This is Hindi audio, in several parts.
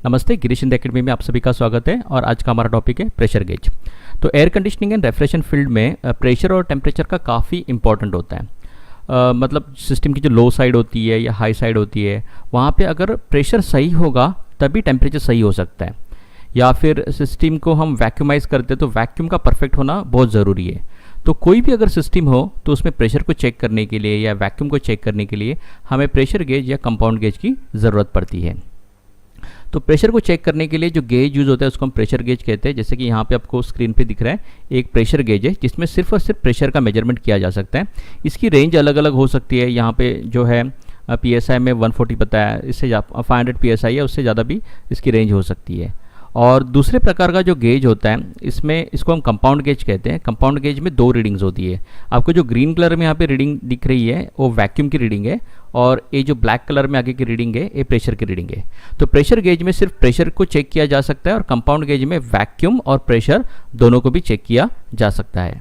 नमस्ते, गिरीश इंडिया एकेडमी में आप सभी का स्वागत है। और आज का हमारा टॉपिक है प्रेशर गेज। तो air conditioning and refrigeration field में प्रेशर और टेम्परेचर का काफ़ी इंपॉर्टेंट होता है। मतलब सिस्टम की जो लो साइड होती है या हाई साइड होती है, वहाँ पे अगर प्रेशर सही होगा तभी टेम्परेचर सही हो सकता है। या फिर सिस्टम को हम वैक्यूमाइज करते हैं तो वैक्यूम का परफेक्ट होना बहुत ज़रूरी है। तो कोई भी अगर सिस्टम हो तो उसमें प्रेशर को चेक करने के लिए या वैक्यूम को चेक करने के लिए हमें प्रेशर गेज या कंपाउंड गेज की ज़रूरत पड़ती है। तो प्रेशर को चेक करने के लिए जो गेज यूज़ होता है उसको हम प्रेशर गेज कहते हैं। जैसे कि यहाँ पे आपको स्क्रीन पे दिख रहा है एक प्रेशर गेज है जिसमें सिर्फ और सिर्फ प्रेशर का मेजरमेंट किया जा सकता है। इसकी रेंज अलग अलग हो सकती है। यहाँ पे जो है PSI में 140 बताया, इससे 500 PSI है, उससे ज़्यादा भी इसकी रेंज हो सकती है। और दूसरे प्रकार का जो गेज होता है इसको हम कंपाउंड गेज कहते हैं। कंपाउंड गेज में दो रीडिंग्स होती है। आपको जो ग्रीन कलर में यहाँ पे रीडिंग दिख रही है वो वैक्यूम की रीडिंग है, और ये जो ब्लैक कलर में आगे की रीडिंग है ये प्रेशर की रीडिंग है। तो प्रेशर गेज में सिर्फ प्रेशर को चेक किया जा सकता है, और कंपाउंड गेज में वैक्यूम और प्रेशर दोनों को भी चेक किया जा सकता है।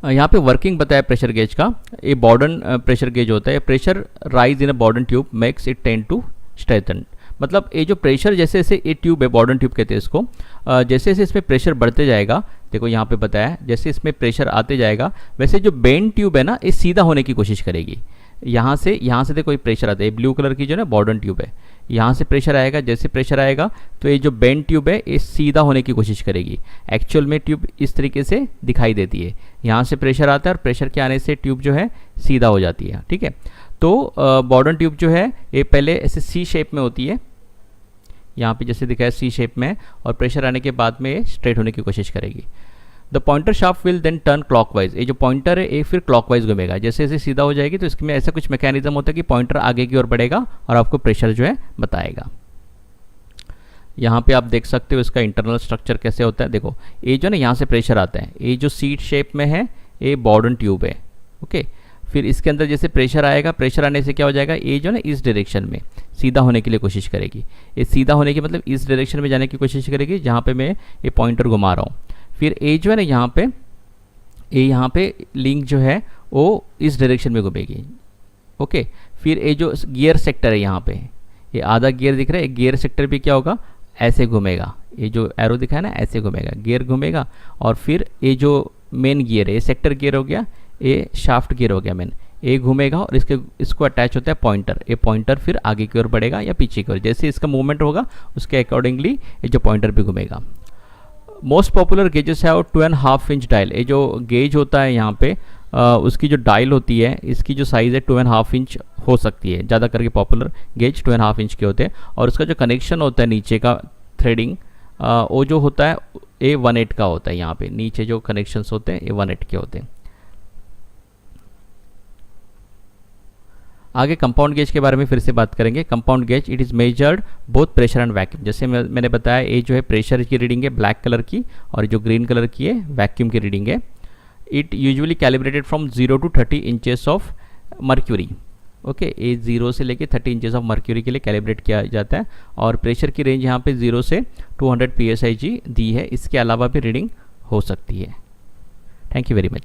यहाँ पे वर्किंग बताया प्रेशर गेज का। ये बॉर्डन प्रेशर गेज होता है। Pressure rise in a Bourdon tube makes it tend to strengthen. मतलब ये जो प्रेशर जैसे जैसे ये ट्यूब है, बॉर्डन ट्यूब कहते हैं इसको, जैसे जैसे इसमें प्रेशर बढ़ते जाएगा, देखो यहाँ पे बताया जैसे इसमें प्रेशर आते जाएगा वैसे जो बेंड ट्यूब है ना ये सीधा होने की कोशिश करेगी। यहाँ से देखो ये प्रेशर आता है, ब्लू कलर की जो ना बॉर्डन ट्यूब है, यहाँ से प्रेशर आएगा। जैसे प्रेशर आएगा तो ये जो बेंड ट्यूब है ये सीधा होने की कोशिश करेगी। एक्चुअल में ट्यूब इस तरीके से दिखाई देती है। यहाँ से प्रेशर आता है और प्रेशर के आने से ट्यूब जो है सीधा हो जाती है। ठीक है, तो बॉर्डन ट्यूब जो है ये पहले ऐसे सी शेप में होती है, यहाँ पे जैसे दिखाया सी शेप में, और प्रेशर आने के बाद में स्ट्रेट होने की कोशिश करेगी। The pointer shaft will then turn clockwise. ये जो पॉइंटर है ये फिर क्लॉकवाइज घूमेगा। जैसे जैसे सीधा हो जाएगी तो इसमें ऐसा कुछ मैकेनिज्म होता है कि पॉइंटर आगे की ओर बढ़ेगा और आपको प्रेशर जो है बताएगा। यहाँ पे आप देख सकते हो इसका इंटरनल स्ट्रक्चर कैसे होता है। देखो ये जो ना यहाँ से प्रेशर आता है, ये जो सीट शेप में है ये बॉर्डन ट्यूब है। ओके, फिर इसके अंदर जैसे प्रेशर आएगा, प्रेशर आने से क्या हो जाएगा, ये जो ना इस डायरेक्शन में सीधा होने के लिए कोशिश करेगी। ये सीधा होने की मतलब इस डायरेक्शन में जाने की कोशिश करेगी जहाँ पे मैं ये पॉइंटर घुमा रहा हूँ। फिर ये जो है ना यहाँ पे लिंक जो है वो इस डायरेक्शन में घूमेगी। ओके, फिर ये जो गियर सेक्टर है यहाँ पे, ये आधा गियर दिख रहा है, गियर सेक्टर भी क्या होगा, ऐसे घूमेगा। ये जो एरो दिखा है ना ऐसे घूमेगा, गियर घूमेगा। और फिर ये जो मेन गियर है, ये सेक्टर गियर हो गया, ये शाफ्ट गियर हो गया मेन, ये घूमेगा और इसको अटैच होता है पॉइंटर। ये पॉइंटर फिर आगे की ओर बढ़ेगा या पीछे की ओर, जैसे इसका मूवमेंट होगा उसके अकॉर्डिंगली ये जो पॉइंटर भी घूमेगा। मोस्ट पॉपुलर गेजेस है 2.5 इंच डायल। ये जो गेज होता है यहाँ पे उसकी जो डायल होती है इसकी जो साइज़ है 2.5 इंच हो सकती है। ज़्यादा करके पॉपुलर गेज 2.5 इंच के होते हैं। और उसका जो कनेक्शन होता है नीचे का थ्रेडिंग वो जो होता है ये 1/8 का होता है। यहाँ पे नीचे जो कनेक्शंस होते हैं ये 1/8 के होते हैं। आगे कंपाउंड गेज के बारे में फिर से बात करेंगे। Compound gauge it is measured both pressure and vacuum. जैसे मैंने बताया ये जो है प्रेशर की रीडिंग है ब्लैक कलर की, और जो ग्रीन कलर की है वैक्यूम की रीडिंग है। It usually calibrated from 0 to 30 inches of mercury. Okay, ये 0 से लेके 30 इंचेस ऑफ मर्क्यूरी के लिए कैलिब्रेट किया जाता है। और प्रेशर की रेंज यहाँ पे 0 से 200 PSIG दी है। इसके अलावा भी रीडिंग हो सकती है। Thank you very much.